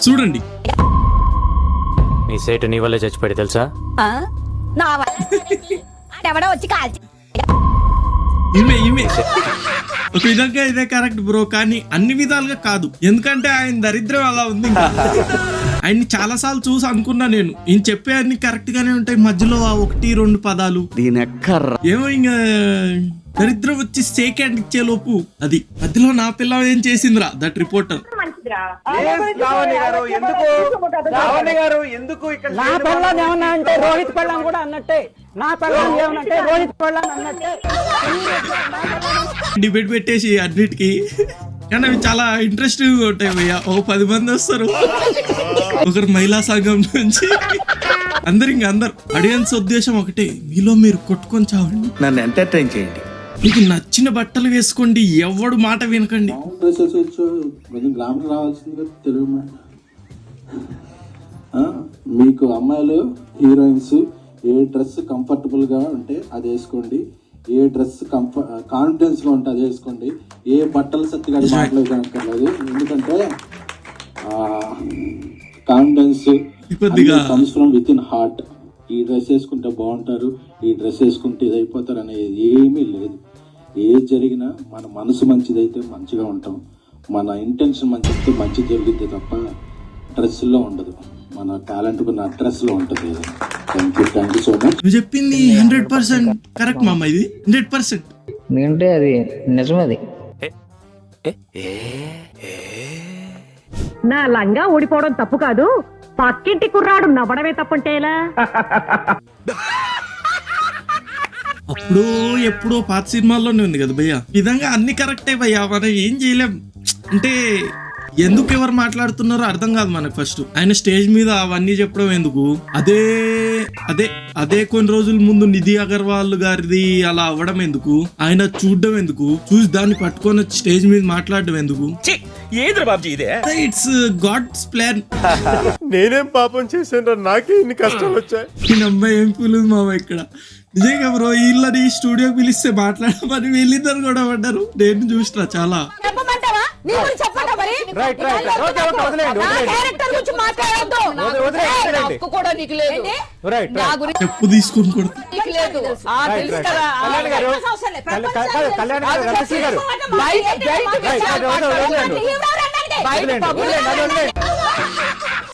చూడండి. మీ సేటు నీ వల్లే చచ్చిపోయాడు తెలుసా? ఈమె ఒక విధంగా ఇదే కరెక్ట్ బ్రో, కానీ అన్ని విధాలుగా కాదు. ఎందుకంటే ఆయన దరిద్రం అలా ఉంది. ఇంకా ఆయన్ని చాలా సార్లు చూసి అనుకున్నా నేను, ఈయన చెప్పే అన్ని కరెక్ట్ గానే ఉంటాయి, మధ్యలో ఆ 1-2 పదాలు ఏమో ఇంకా దరిద్రం వచ్చి షేక్ హ్యాండ్ ఇచ్చే లోపు అది మధ్యలో నా పిల్ల ఏం చేసిందిరా దట్ రిపోర్టర్. రోహిత్ పెళ్ళాం కూడా అన్నట్టే, నా పెళ్ళాం ఏమనంటే రోహిత్ పెళ్ళాం అన్నట్టే డిబేట్ పెట్టేసి అన్నిటికీ. కానీ అవి చాలా ఇంట్రెస్టింగ్ ఉంటాయి భయ్య. ఒక 10 మంది వస్తారు, ఒకరు మహిళా సంఘం నుంచి, అందరు ఆడియన్స్ ఉద్దేశం ఒకటే, మీలో మీరు కొట్టుకొని చావండి, నన్ను ఎంటర్టైన్ చేయండి, మీకు నచ్చిన బట్టలు వేసుకోండి, ఎవడు మాట వినకండి. గ్లామర్ రావాల్సిందిగా తెలుగు మీకు అమ్మాయిలు హీరోయిన్స్ ఏ డ్రెస్ కంఫర్టబుల్ గా ఉంటే అది వేసుకోండి, ఏ డ్రెస్ కాన్ఫిడెన్స్ గా ఉంటే అది వేసుకోండి, ఏ బట్టలు సత్తిగా మాట్లాడలేదు. ఎందుకంటే confidence comes from with in heart. ఈ డ్రెస్ వేసుకుంటే బాగుంటారు, ఈ డ్రెస్ వేసుకుంటే ఇది అయిపోతారు అనేది ఏమీ లేదు. ఏది జరిగినా మన మనసు మంచిదైతే మంచిగా ఉంటాం, మన ఇంటెన్షన్ మంచిదైతే మంచి జరుగుద్ది తప్ప డ్రెస్లో ఉండదు. మన టాలెంట్ నా డ్రెస్లో ఉంటుంది. Thank you so much. నువ్వు చెప్పింది 100% కరెక్ట్ మామ, ఇది 100%. ఎందుకంటే అది నిజమది. నా లంగా ఊడిపోవడం తప్పు కాదు, పక్కింటి కుర్రాడు నవ్వడమే తప్పంటే ఎలా? అప్పుడు ఎప్పుడో పాత సినిమాల్లోనే ఉంది కదా భయ్య. విధంగా అన్ని కరెక్టే భయ్య, మనం ఏం చేయలేం. అంటే ఎందుకు ఎవరు మాట్లాడుతున్నారో అర్థం కాదు మనకు. ఫస్ట్ ఆయన స్టేజ్ మీద అవన్నీ చెప్పడం ఎందుకు, అదే కొన్ని రోజుల ముందు నిధి అగర్వాల్ గారిది అలా అవ్వడం ఎందుకు, ఆయన చూడడం ఎందుకు, చూసి దాన్ని పట్టుకొని స్టేజ్ మీద మాట్లాడడం ఎందుకు? It's God's plan. నేనేం పాపం చేశాను, నాకే ఇన్ని కష్టాలు వచ్చాయి. ఈ అమ్మాయి ఏం ఫీల్ మామ ఇక్కడ. నిజంగా బ్రో, వీళ్ళని స్టూడియోకి పిలిస్తే మాట్లాడమని వీళ్ళిద్దరు కూడా పడ్డారు. నేను చూసిన చాలా. చెప్పు తీసుకొని కొడుతుంది.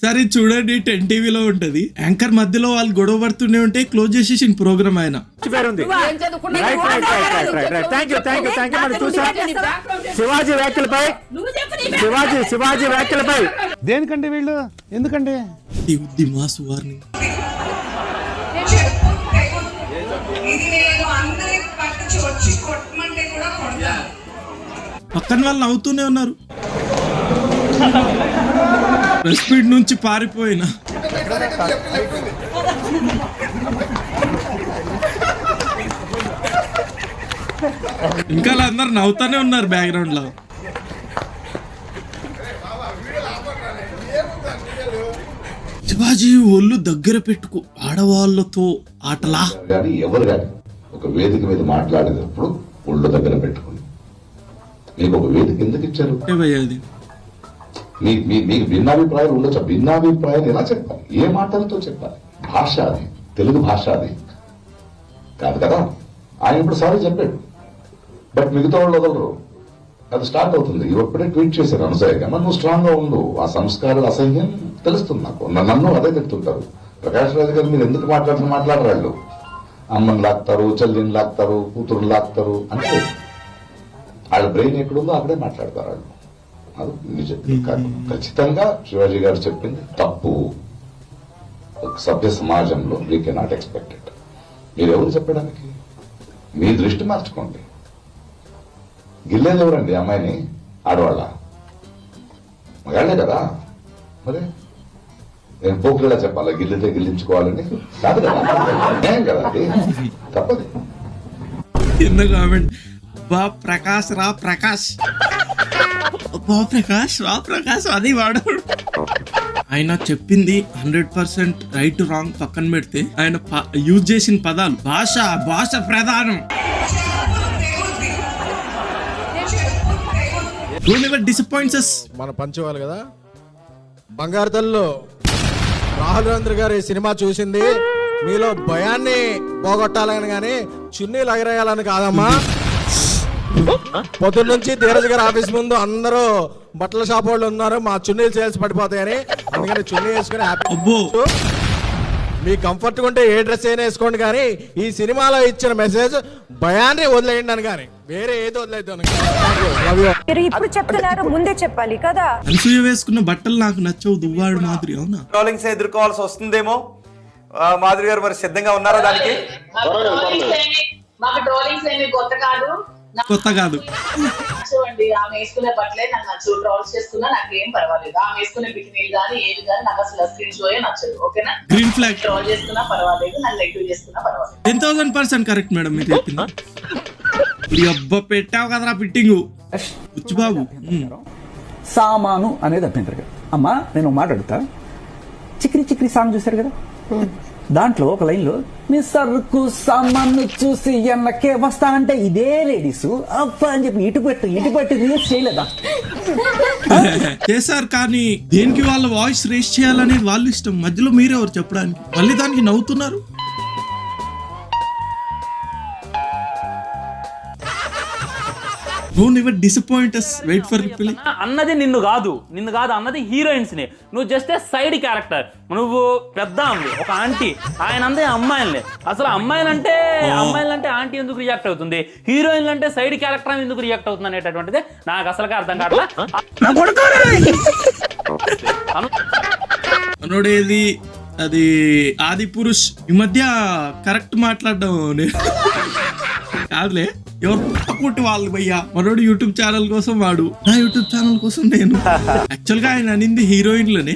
సరే చూడండి, 10 టీవీలో ఉంటది. యాంకర్ మధ్యలో వాళ్ళు గొడవ పడుతూనే ఉంటే క్లోజ్ చేసేసి ప్రోగ్రామ్ ఆయన. శివాజీ వ్యాఖ్యలపై దేనికంటే వీళ్ళు ఎందుకంటే మాసు వారిని పక్కన వాళ్ళు నవ్వుతూనే ఉన్నారు. స్పీడ్ నుంచి పారిపోయినా ఇంకా అందరు నవ్వుతానే ఉన్నారు బ్యాక్గ్రౌండ్ లో. శివాజీ ఒళ్ళు దగ్గర పెట్టుకో, ఆడవాళ్ళతో ఆటలా. కానీ ఎవరు కానీ ఒక వేదిక మీద మాట్లాడేటప్పుడు ఒళ్ళు దగ్గర పెట్టుకుని, మీకు ఒక వేదిక ఎందుకు ఇచ్చారు? అది మీకు భిన్నాభిప్రాయాలు ఉండొచ్చు. భిన్నాభిప్రాయాలు ఎలా చెప్పాలి, ఏ మాటలతో చెప్పాలి? భాష అది, తెలుగు భాష అది కాదు కదా. ఆయన ఇప్పుడు సారీ చెప్పాడు, బట్ మిగతా వాళ్ళు వదలరు. అది స్టార్ట్ అవుతుంది. ఇప్పుడే ట్వీట్ చేశారు అనసూయగా, నువ్వు స్ట్రాంగ్ గా ఉండు, ఆ సంస్కారాల అసహ్యం తెలుస్తుంది నాకు. నన్ను అదే చెప్తుంటారు, ప్రకాష్ రాజు గారు మీరు ఎందుకు మాట్లాడరాళ్ళు, అమ్మని లాక్తారు, చెల్లిని లాక్తారు, కూతురుని లాక్తారు అంటే వాళ్ళ బ్రెయిన్ ఎక్కడుందో అక్కడే మాట్లాడతారు వాళ్ళు. అది నిజం కాదు. ఖచ్చితంగా శివాజీ గారు చెప్పింది తప్పు. ఒక సభ్య సమాజంలో వీ కెనాట్ ఎక్స్పెక్ట్ ఇట్. మీరు ఎవరు చెప్పడానికి? మీ దృష్టి మార్చుకోండి. గిల్లేది ఎవరండి అమ్మాయిని? ఆడవాళ్ళ? మగాళ్లే కదా. మరి నేను పోకులా చెప్పాలా గిల్లితే గిల్లించుకోవాలని? కాదు కదా, ఏం కదా, అది తప్పది. ప్రకాష్ రా ప్రకాష్, ప్రకాష్ అది వాడు. ఆయన చెప్పింది 100% రైట్ రాంగ్ పక్కన పెడితే, ఆయన యూజ్ చేసిన పదాలు భాష ప్రధానం. డిసప్పాయింట్స్. మన పంచేవాళ్ళు కదా, బంగారు తల్లు రాహుల్ గాంధీ గారు ఈ సినిమా చూసింది మీలో భయాన్ని పోగొట్టాలని కానీ చున్నీలు ఎగరేయాలని కాదమ్మా. పొద్దున్న నుంచి ధీరజ్ గారి ఆఫీస్ ముందు అందరూ బట్టల షాప్ వాళ్ళు ఉన్నారు, మా చున్నీలు సేల్స్ పడిపోతాయని, అందుకని చున్నీ వేసుకుని అబ్బో. మీ కంఫర్ట్ ఉంటే ఏ డ్రెస్ అయినా వేసుకోండి, కానీ ఈ సినిమాలో ఇచ్చిన మెసేజ్ భయాన్ని వదిలేయండి అని, కానీ వేరే ఏది వదిలేదు. మీరు ఇప్పుడు చెప్తున్నారు, ముందే చెప్పాలి కదా. అనసూయ వేసుకున్న బట్టలు నాకు నచ్చవు, దువ్వాడు మాదిరి. అవునా? ట్రోలింగ్స్ ఎదుర్కోవాల్సి వస్తుందేమో. మాధురి గారు మరి సిద్ధంగా ఉన్నారా దానికి? మాకు ట్రోలింగ్స్ ఏమి కొత్త కాదు. చూడండి, ఆమె వేసుకునే బట్టలే నాకు నచ్చు. ట్రోల్స్ చేస్తున్నా నాకేం పర్వాలేదు. ఆమె వేసుకునే బికినీలు కానీ ఏవి కానీ నాకు అసలు స్క్రీన్ షోయే నచ్చదు. ఓకేనా? గ్రీన్ ఫ్లాగ్ ట్రోల్ చేస్తున్నా పర్వాలేదు, నన్ను నెగిటివ్ చేస్తున్నా పర్వాలేదు. 10,000% కరెక్ట్ మేడం మీరు చెప్పింది. ఇప్పుడు అబ్బా పెట్టావు కదరా ఫిట్టింగ్ బాబు. సామాను అనేది అభ్యంతరం. అమ్మా నేను మాట్లాడుతా, చిక్రీ చిక్రీ సాంగ్ చూశారు కదా, దాంట్లో ఒక లైన్ లో మీ సరుకు సామాను చూసి ఎన్నకే వస్తా అంటే ఇదే లేడీస్ అప్ప అని చెప్పి ఇటు పెట్టి రీల్స్ చేయలేదా? చేశారు, కానీ దేనికి వాళ్ళ వాయిస్ రేస్ చేయాలనేది వాళ్ళ ఇష్టం. మధ్యలో మీరెవరు చెప్పడానికి? మళ్ళీ దానికి నవ్వుతున్నారు. Don't ever disappoint us. Wait for reply. అన్నది నిన్ను కాదు అన్నది హీరోయిన్స్ ని. నువ్వు జస్ట్ సైడ్ క్యారెక్టర్. నువ్వు పెద్ద ఒక ఆంటీ, ఆయన అందే అమ్మాయిలే. అసలు అమ్మాయిలంటే ఆంటీ ఎందుకు రియాక్ట్ అవుతుంది, హీరోయిన్లు అంటే సైడ్ క్యారెక్టర్ ఎందుకు రియాక్ట్ అవుతుంది అనేటటువంటిది నాకు అసలుగా అర్థం కావట్లా. మనోడేది అది ఆది పురుష్ ఈ మధ్య కరెక్ట్ మాట్లాడడం కాదులే, ఎవరు పుట్టి వాళ్ళు భయ్యా. మనోడు యూట్యూబ్ ఛానల్ కోసం వాడు, నా యూట్యూబ్ ఛానల్ కోసం నేను. యాక్చువల్ గా ఆయన అనింది హీరోయిన్లనే.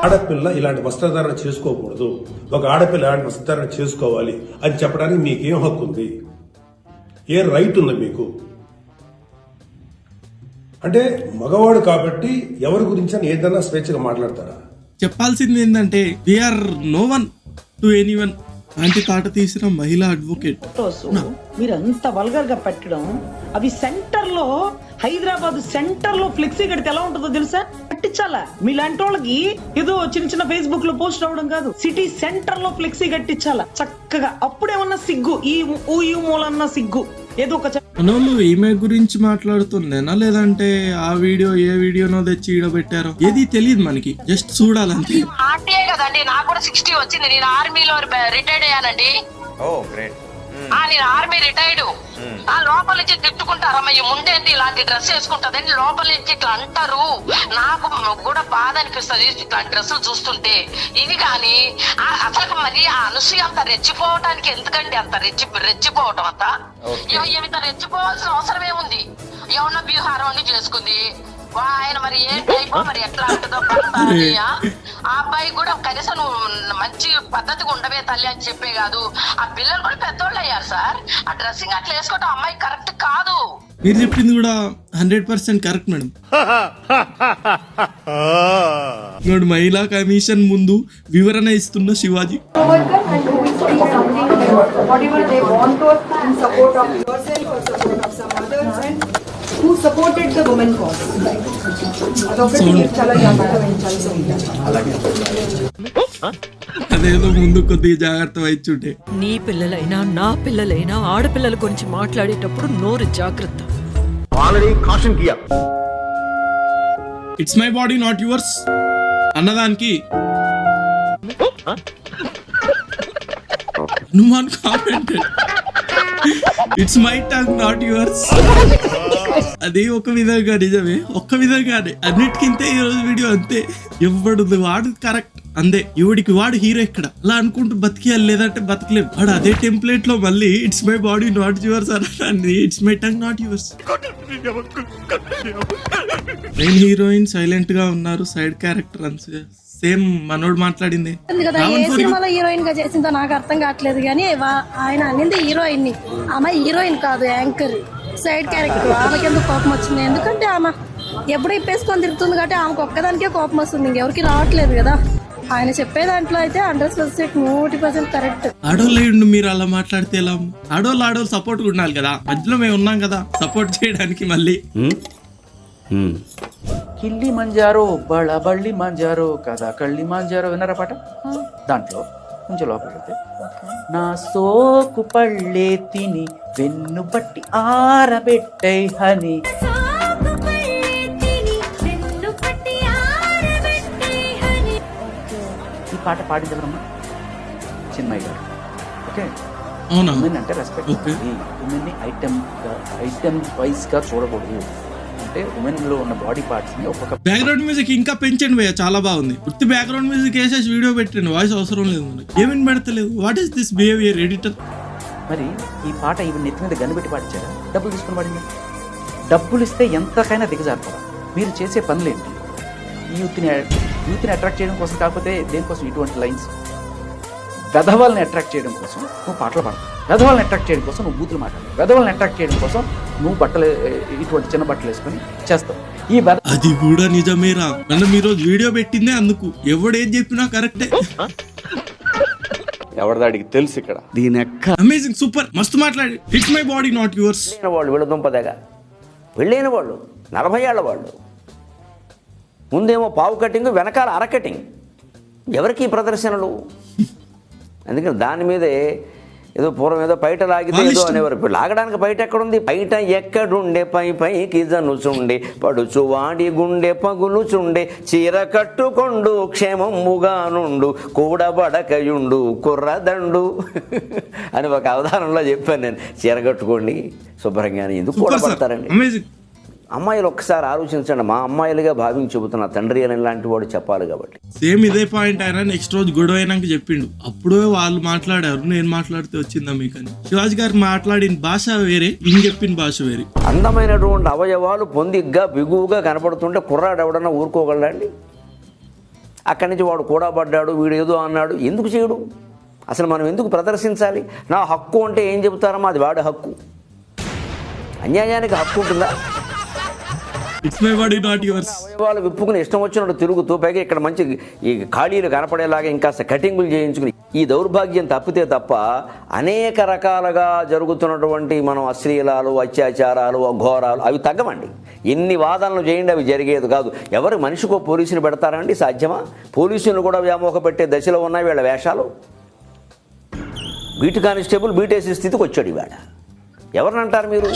ఆడపిల్ల ఇలాంటి వస్త్రధారణ చేసుకోకూడదు, ఒక ఆడపిల్ల ఇలాంటి వస్త్రధారణ చేసుకోవాలి అని చెప్పడానికి మీకేం హక్కు ఉంది? ఏ రైట్ ఉంది మీకు? అంటే మగవాడు కాబట్టి ఎవరి గురించి అని ఏదైనా స్వేచ్ఛగా మాట్లాడతారా? చెప్పాల్సింది ఏంటంటే they are no one to anyone. అలాంటి తాట తీసిన మహిళా అడ్వకేట్. మీరు అంత వల్గర్ గా పెట్టడం, అవి సెంటర్ లో హైదరాబాద్ సెంటర్ లో ఫ్లెక్సీ కడితే ఎలా ఉంటుందో తెలుసా? కట్టించాలా? మీలాంటి వాళ్ళకి ఏదో చిన్న ఫేస్బుక్ లో పోస్ట్ అవడం కాదు, సిటీ సెంటర్ లో ఫ్లెక్సీ కట్టించాలా చక్కగా. అప్పుడేమన్నా సిగ్గు, ఈ మూలన్నా సిగ్గు ఏదో ఒక. మనోళ్ళు ఈమె గురించి మాట్లాడుతుండేనా లేదంటే ఆ వీడియో ఏ వీడియోనో తెచ్చి ఈడ పెట్టారో ఏది తెలియదు మనకి, జస్ట్ చూడాలంతే. కదండి, నాకు కూడా 60 వచ్చింది. నేను ఆర్మీలో రిటైర్డ్ అయ్యానండి. నేను ఆర్మీ రిటైర్డ్. లోపల నుంచి తిట్టుకుంటారమ్మా, ఈ ముందేంటి ఇలాంటి డ్రెస్ వేసుకుంటదని లోపల నుంచి ఇట్లా అంటారు. నాకు కూడా బాధ అనిపిస్తుంది ఇట్లాంటి డ్రెస్సులు చూస్తుంటే. ఇది కానీ అసలు మరి ఆ అనసూయ అంత రెచ్చిపోవటానికి ఎందుకండి అంత రెచ్చిపోవటం? అంతా ఏమింత రెచ్చిపోవాల్సిన అవసరం ఏముంది? ఏమన్నా వ్యూహారం అని చేసుకుంది ఆయన. మరి ఏ టైపో మరి ఎట్లా అంటుందో ఆ అబ్బాయి కూడా కనీసం నువ్వు మంచి పద్ధతిగా ఉండవే తల్లి అని చెప్పే కాదు. ఆ పిల్లలు కూడా పెద్దోళ్ళు అయ్యారు సార్. ఆ డ్రెస్సింగ్ అట్లా వేసుకోవటం అమ్మాయి కరెక్ట్ కాదు. మీరు చెప్పింది కూడా 100% కరెక్ట్ మేడం. మహిళా కమిషన్ ముందు వివరణ ఇస్తున్న Shivaji. Who supported the women cause. అదేదో ముందు కొద్దిగా జాగ్రత్త వహించుంటే. నీ పిల్లలైనా నా పిల్లలైనా ఆడపిల్లల గురించి మాట్లాడేటప్పుడు నోరు జాగ్రత్త. It's my body not yours అన్నదానికి Hanuman commented it's my tongue not yours. అది ఒక విధంగా నిజమే, ఒక్క విధంగానే అన్నిటికింతే ఈ రోజు వీడియో అంతే. ఎవడు వాడు కరెక్ట్ అందే, ఎవడికి వాడు హీరో ఇక్కడ అలా అనుకుంటూ బతికేయాలి, లేదంటే బతకలేము. వాడు అదే టెంప్లెట్ లో మళ్ళీ it's my body not yours అని it's my tongue not yours. Main heroine silent గా ఉన్నారు, సైడ్ క్యారెక్టర్ అని సేమ్ మనోడు మాట్లాడింది. హీరోయిన్ గా చేసిందో నాకు అర్థం కావట్లేదు, కానీ ఆయన అనేది హీరోయిన్ ని, ఆమె హీరోయిన్ కాదు, యాంకర్, సైడ్ క్యారెక్టర్. ఆమెకి ఎందుకు కోపం వచ్చింది? ఎందుకంటే ఆమె ఎప్పుడు ఇప్పేసుకొని తిరుగుతుంది కాబట్టి ఆమెకు ఒక్కదానికే కోపం వస్తుంది, ఇంకెవరికి రావట్లేదు కదా. ఆయన చెప్పే దాంట్లో అయితే 100% కరెక్ట్. ఆడోళ్ళు మీరు అలా మాట్లాడితే ఎలా? ఆడోళ్ళు సపోర్ట్ ఉండాలి కదా, మధ్యలో మేము ఉన్నాం కదా సపోర్ట్ చేయడానికి. మళ్ళీ కిల్లి మంజారో బళ్ళి మంజారో కదా కళ్ళి మంజారో విన్నారా పాట? దాంట్లో కొంచెం లోపల వెళ్తే నా సోకు పళ్ళే తిని వెన్ను పట్టి ఆరబెట్టై హని. ఈ పాట పాడింది ఎవరమ్మా? చిన్మయ్య గారు. ఓకే, అవునా? ఉమెన్ అంటే రెస్పెక్ట్. ఉమెన్ని ఐటమ్ వైజ్ గా చూడకూడదు. అంటే ఉమెన్ లో ఉన్న బాడీ పార్ట్స్ ని ఒక్కొక్క బ్యాక్గ్రౌండ్ మ్యూజిక్ ఇంకా పెంచండి భయ్య, చాలా బాగుంది. ఉత్తి బ్యాక్గ్రౌండ్ మ్యూజిక్ వేసేసి వీడియో పెట్టండి, వాయిస్ అవసరం లేదు మనకి. ఏమేమి పెడతలేదు? What is this behaviour editor? మరి ఈ పాట ఈవిడ నెత్తి మీద గన్ను పెట్టి పాడించారా? డబ్బులు తీసుకుని పాడిందా? డబ్బులు ఇస్తే ఎంతకైనా దిగజారుతారా? మీరు చేసే పనులేంటి? యూత్ని అట్రాక్ట్ చేయడం కోసం, కాకపోతే దేనికోసం ఇటువంటి లైన్స్? వెధవాళ్ళని అట్రాక్ట్ చేయడం కోసం నువ్వు పాటలు పాడతావు, వెధవాళ్ళని అట్రాక్ట్ చేయడం కోసం నువ్వు బూతులు మాట్లాడతావు, వెధవాళ్ళని అట్రాక్ట్ చేయడం కోసం నువ్వు బట్టలు ఇటువంటి చిన్న బట్టలు వేసుకొని చేస్తావు. ఈ అది కూడా నిజమేరా. మనం ఈరోజు వీడియో పెట్టిందే అందుకు. ఎవడేం చెప్పినా కరెక్టే. ఎవరిదాడికి తెలుసు ఇక్కడ. దీని అమేజింగ్, సూపర్, మస్తు మాట్లాడి. It's my body not yours. వాళ్ళు వీళ్ళ దుంపదగా వెళ్ళైన వాళ్ళు 40 ఏళ్ల వాళ్ళు. ముందేమో పావు కటింగ్, వెనకాల అర కటింగ్. ఎవరికి ఈ ప్రదర్శనలు? అందుకని దాని మీదే ఏదో పూర్వం ఏదో పైట లాగితే ఏదో అనేవారు. ఇప్పుడు లాగడానికి బయట ఎక్కడుంది? బయట ఎక్కడుండే పైకి జనుచుండే పడుచు వాడి గుండె పగులుచుండే చీర కట్టుకొండు క్షేమముగా నుండు కూడబడకయుండు కుర్రదండు అని ఒక అవధానంలో చెప్పాను నేను. చీర కట్టుకోండి శుభ్రంగా. ఎందుకు కూడబడతారండి? అమ్మాయిలు ఒక్కసారి ఆలోచించండి. మా అమ్మాయిలుగా భావించి చెబుతున్నా, తండ్రి అని ఇలాంటి వాడు చెప్పాలి కాబట్టి. సేమ్ ఇదే పాయింట్ ఆయన నెక్స్ట్ రోజు గొడవ అయినాక చెప్పిండు. అప్పుడే వాళ్ళు మాట్లాడారు, నేను మాట్లాడితే వచ్చిందా మీకని. శివాజీ గారు మాట్లాడిన భాష వేరే, ఈయన చెప్పిన భాష వేరే. అందమైనటువంటి అవయవాలు పొందిగ్గా బిగువుగా కనపడుతుంటే కుర్రాడు ఎవడన్నా ఊరుకోగలండి? అక్కడి నుంచి వాడు కూడా పడ్డాడు, వీడు ఏదో అన్నాడు. ఎందుకు చేయడు? అసలు మనం ఎందుకు ప్రదర్శించాలి? నా హక్కు అంటే ఏం చెబుతారమ్మా? అది వాడి హక్కు. అన్యాయానికి హక్కు ఉంటుందా? అవయవాలు విప్పుకుని ఇష్టం వచ్చినట్టు తిరుగుతూ, పైగా ఇక్కడ మంచి ఈ ఖాళీలు కనపడేలాగా ఇంకా కటింగులు చేయించుకుని, ఈ దౌర్భాగ్యం తప్పితే తప్ప అనేక రకాలుగా జరుగుతున్నటువంటి మనం అశ్లీలాలు, అత్యాచారాలు, అఘోరాలు అవి తగ్గమండి. ఎన్ని వాదనలు చేయండి, అవి జరిగేది కాదు. ఎవరు మనిషికో పోలీసుని పెడతారండి? సాధ్యమా? పోలీసులు కూడా వ్యామోహ పెట్టే దశలో ఉన్నాయి వీళ్ళ వేషాలు. బీట్ కానిస్టేబుల్ బీటేసే స్థితికి వచ్చాడు ఇవాడ. ఎవరినంటారు మీరు?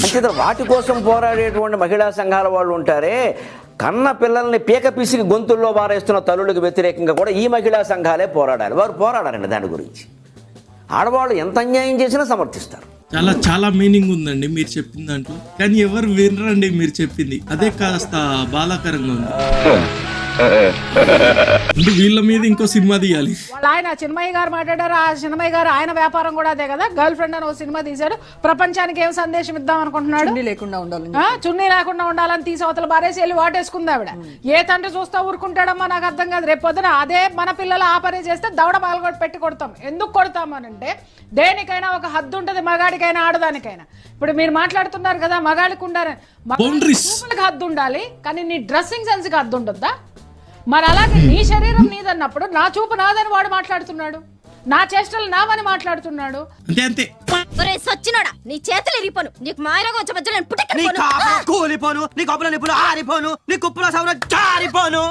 అంచేత వాటి కోసం పోరాడేటువంటి మహిళా సంఘాల వాళ్ళు ఉంటారే, కన్న పిల్లల్ని పీక పిసికి గొంతుల్లో బారేస్తున్న తల్లులకు వ్యతిరేకంగా కూడా ఈ మహిళా సంఘాలే పోరాడాలి. వారు పోరాడారండి దాని గురించి. ఆడవాళ్ళు ఎంత అన్యాయం చేసినా సమర్థిస్తారు. చాలా చాలా మీనింగ్ ఉందండి మీరు చెప్పిన దాంట్లో, కానీ ఎవరు వినరండి మీరు చెప్పింది. అదే కాస్త బాధాకరంగా ఉంది. వీళ్ళ మీద ఇంకో సినిమా తీయాలి. ఆయన చిన్మయ్య గారు మాట్లాడారు. ఆ చిన్మయ్య గారు ఆయన వ్యాపారం కూడా అదే కదా. గర్ల్ ఫ్రెండ్ అని ఒక సినిమా తీశాడు. ప్రపంచానికి ఏం సందేశం ఇద్దాం అనుకుంటున్నాడు? చున్నీ లేకుండా ఉండాలని తీసి అవతల బారేసి వెళ్ళి వాటేసుకుంది ఆవిడ. ఏ తండ్రి చూస్తా ఊరుకుంటాడమ్మా? నాకు అర్థం కాదు. రేపు పొద్దున అదే మన పిల్లలు ఆ పని చేస్తే దవడ పాల్గొట్టి పెట్టి కొడతాం. ఎందుకు కొడతామనంటే దేనికైనా ఒక హద్దు ఉంటుంది, మగాడికైనా ఆడదానికైనా. ఇప్పుడు మీరు మాట్లాడుతున్నారు కదా, మగాడికి ఉండాలి, హద్దు ఉండాలి, కానీ నీ డ్రెస్సింగ్ సెన్స్ కి హద్దు ఉండొద్దా? మరి అలాగే నీ శరీరం నీదన్నప్పుడు నా చూపు నాదని వాడు మాట్లాడుతున్నాడు, నా చేష్టలు నావని మాట్లాడుతున్నాడు. సచ్చినోడా, నీ చేతులు ఇరిపోను, నీకు మాయరోగం వచ్చే మధ్యలో కూలిపోను, నీ కొప్పుల నిప్పులు ఆరిపోను, నీ కుప్పుల సౌర జారిపోను.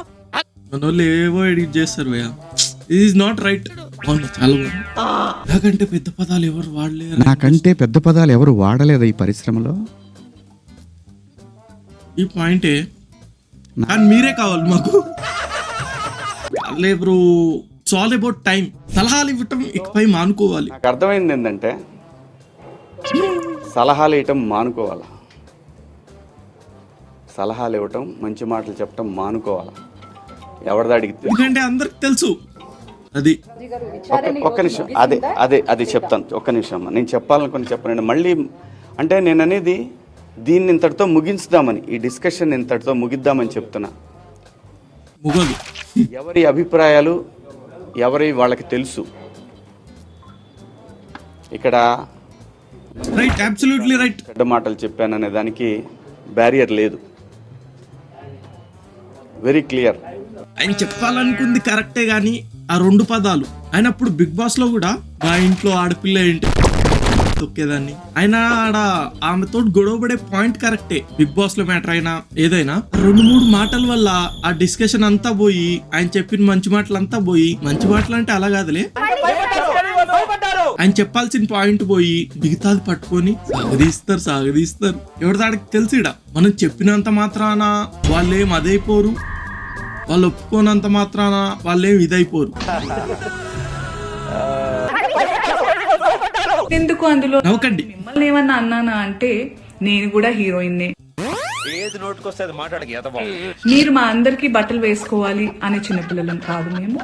మనోళ్ళు ఏవో ఎడిట్ చేస్తారు భయ్యా. ఇది ఇస్ నాట్ రైట్. చాలా నాకంటే పెద్ద పదాలు ఎవరు వాడలేరు. నాకంటే పెద్ద పదాలు ఎవరు వాడలేదు ఈ పరిశ్రమలో. ఈ పాయింటే, కానీ మీరే కావాలి మాకు. Bro, it's all about time. సలహాలు ఇవ్వటం ఇకపై మానుకోవాలి. నాకు అర్థమైంది ఏంటంటే, సలహాలు ఇవ్వటం మానుకోవాలా, సలహాలు ఇవ్వటం, మంచి మాటలు చెప్పటం మానుకోవాలా. ఎవరిదాడికి ఎందుకంటే అందరికి తెలుసు. అది ఒక్క నిమిషం, అది చెప్తాను. ఒక్క నిమిషం, నేను చెప్పాలనుకుని చెప్పనండి మళ్ళీ. అంటే నేను అనేది దీన్ని ఇంతటితో ముగించుదామని, ఈ డిస్కషన్ ఇంతటితో ముగిద్దామని చెప్తున్నా. ఎవరి అభిప్రాయాలు ఎవరి వాళ్ళకి తెలుసు. ఇక్కడ చెడ్డ మాటలు చెప్పాననే దానికి బ్యారియర్ లేదు. Very clear. ఆయన చెప్పాలనుకుంది కరెక్టే, కానీ ఆ 2 పదాలు ఆయన అప్పుడు బిగ్ బాస్ లో కూడా మా ఇంట్లో ఆడపిల్ల ఏంటి తొక్కేదాన్ని. ఆయన ఆడ ఆమెతో గొడవ పడే పాయింట్ కరెక్టే. బిగ్ బాస్ లో మ్యాటర్ అయినా ఏదైనా 2-3 మాటల వల్ల ఆ డిస్కషన్ అంతా పోయి, ఆయన చెప్పిన మంచి మాటలు అంతా పోయి, మంచి మాటలు అంటే అలా కాదులే, ఆయన చెప్పాల్సిన పాయింట్ పోయి మిగతాది పట్టుకొని సాగదీస్తారు. ఎవరిదాడికి తెలిసిడా మనం చెప్పినంత మాత్రాన వాళ్ళేం అదైపోరు, వాళ్ళు ఒప్పుకోనంత మాత్రాన వాళ్ళేం ఇదైపోరు. ఎందుకు అందులో నవ్వకండి. మిమ్మల్ని ఏమన్నా అన్నానా అంటే నేను కూడా హీరోయిన్నే. ఏది నోటుకొస్తే అది మాట్లాడక మీరు మా అందరికీ బట్టలు వేసుకోవాలి అనే చిన్నపిల్లలం కాదు మేము.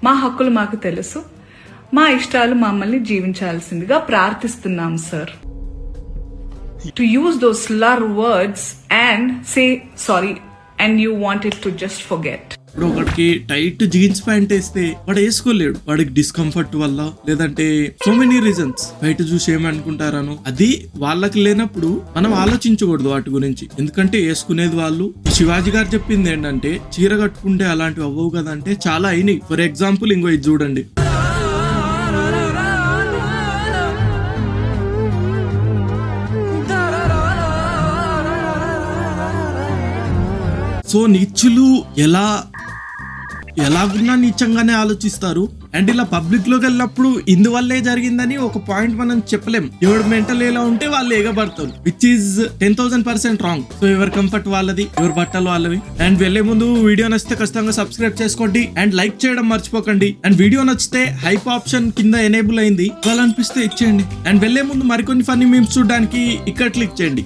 మా హక్కులు మాకు తెలుసు. మా ఇష్టాలు మమ్మల్ని జీవించాల్సిందిగా ప్రార్థిస్తున్నాం sir. To use those స్లర్ words and say sorry and you wanted to just forget. ఇప్పుడు ఒకడికి టైట్ జీన్స్ ప్యాంట్ వేస్తే వాడు వేసుకోలేడు, వాడికి డిస్కంఫర్ట్ వల్ల, లేదంటే సో మెనీ రీజన్స్. బయట చూసి ఏమనుకుంటారనో అది వాళ్ళకి లేనప్పుడు మనం ఆలోచించకూడదు వాటి గురించి, ఎందుకంటే వేసుకునేది వాళ్ళు. శివాజీ గారు చెప్పింది ఏంటంటే చీర కట్టుకుంటే అలాంటివి అవ్వవు కదా అంటే చాలా అయినాయి. ఫర్ ఎగ్జాంపుల్ ఇంకో ఇది చూడండి. సో నీచులు ఎలాగున్నా నీచంగానే ఆలోచిస్తారు. అండ్ ఇలా పబ్లిక్ లోకి వెళ్ళినప్పుడు ఇందువల్లే జరిగిందని ఒక పాయింట్ మనం చెప్పలేం. ఎవరు మెంటల్ ఎలా ఉంటే వాళ్ళు ఎగబడతారు, విచ్ ఈస్ 10,000% రాంగ్. సో ఎవరి కంఫర్ట్ వాళ్ళది, ఎవరి బట్టలు వాళ్ళవి. అండ్ వెళ్లే ముందు వీడియో నచ్చితే ఖచ్చితంగా సబ్స్క్రైబ్ చేసుకోండి అండ్ లైక్ చేయడం మర్చిపోకండి. అండ్ వీడియో నచ్చితే హైప్ ఆప్షన్ కింద ఎనేబుల్ అయింది, ఇవ్వాలనిపిస్తే ఇచ్చేయండి. అండ్ వెళ్లే ముందు మరికొన్ని ఫన్నీ మీమ్స్ చూడడానికి ఇక్కడ క్లిక్ చేయండి.